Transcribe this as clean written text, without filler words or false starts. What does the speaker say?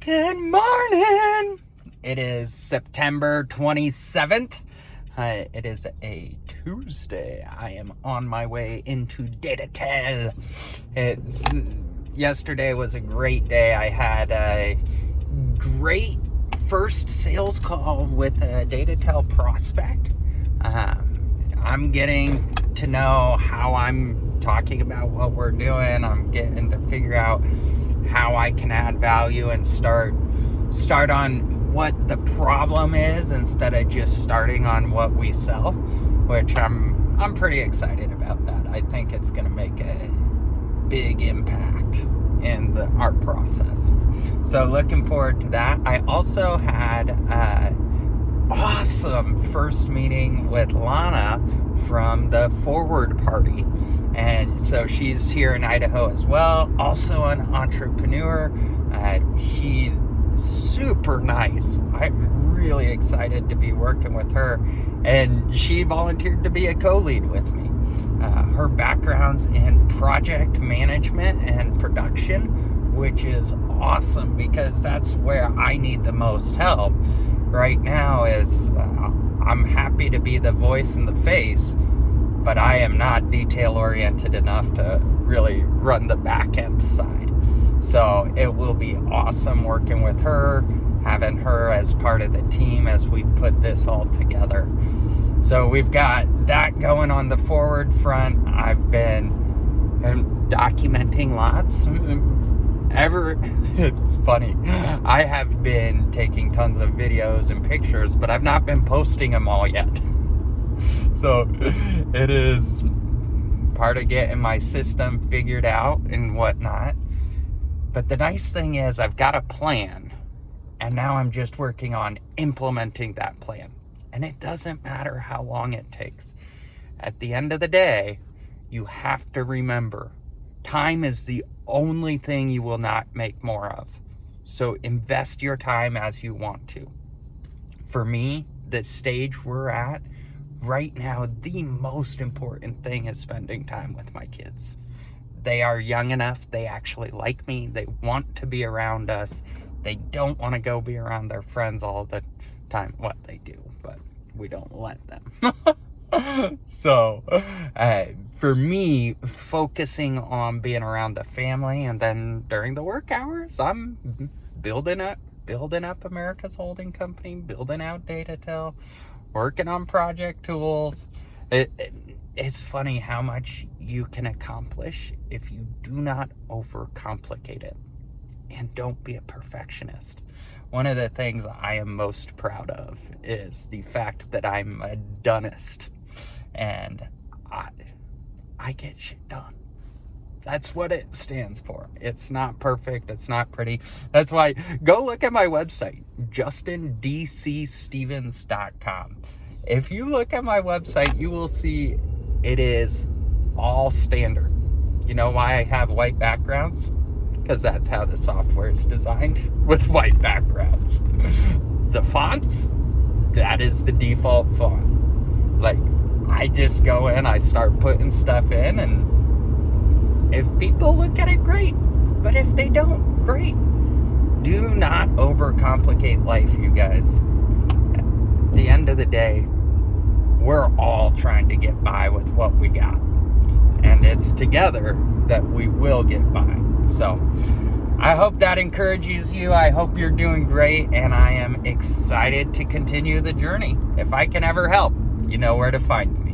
Good morning. It is September 27th. It is a Tuesday. I am on my way into Datatel. Yesterday was a great day. I had a great first sales call with a Datatel prospect. I'm getting to know how I'm talking about what we're doing. I'm getting to figure out how I can add value and start on what the problem is instead of just starting on what we sell, which I'm pretty excited about that. I think it's going to make a big impact in our process. So looking forward to that. I also had awesome first meeting with Lana from the Forward Party, and so she's here in Idaho as well, also an entrepreneur. She's super nice. I'm really excited to be working with her, and she volunteered to be a co-lead with me. Her background's in project management and production, which is awesome because that's where I need the most help right now. I'm happy to be the voice and the face, but I am not detail oriented enough to really run the back end side. So it will be awesome working with her, having her as part of the team as we put this all together. So we've got that going on the forward front. I've been documenting lots. It's funny. I have been taking tons of videos and pictures, but I've not been posting them all yet. So it is part of getting my system figured out and whatnot. But the nice thing is I've got a plan, and now I'm just working on implementing that plan. And it doesn't matter how long it takes. At the end of the day, you have to remember, time is the only thing you will not make more of. So invest your time as you want to. For me, the stage we're at right now, the most important thing is spending time with my kids. They are young enough. They actually like me. They want to be around us. They don't want to go be around their friends all the time. What they do, but we don't let them. So for me, focusing on being around the family, and then during the work hours, I'm building up America's Holding Company, building out Datatel, working on project tools. It's funny how much you can accomplish if you do not overcomplicate it, and don't be a perfectionist. One of the things I am most proud of is the fact that I'm a doneist, and I get shit done. That's what it stands for. It's not perfect. It's not pretty. That's why go look at my website, justindcstevens.com. If you look at my website, you will see it is all standard. You know why I have white backgrounds? Because that's how the software is designed, with white backgrounds. The fonts, that is the default font. Like, I just go in, I start putting stuff in, and if people look at it, great. But if they don't, great. Do not overcomplicate life, you guys. At the end of the day, we're all trying to get by with what we got. And it's together that we will get by. So I hope that encourages you. I hope you're doing great, and I am excited to continue the journey. If I can ever help, you know where to find me.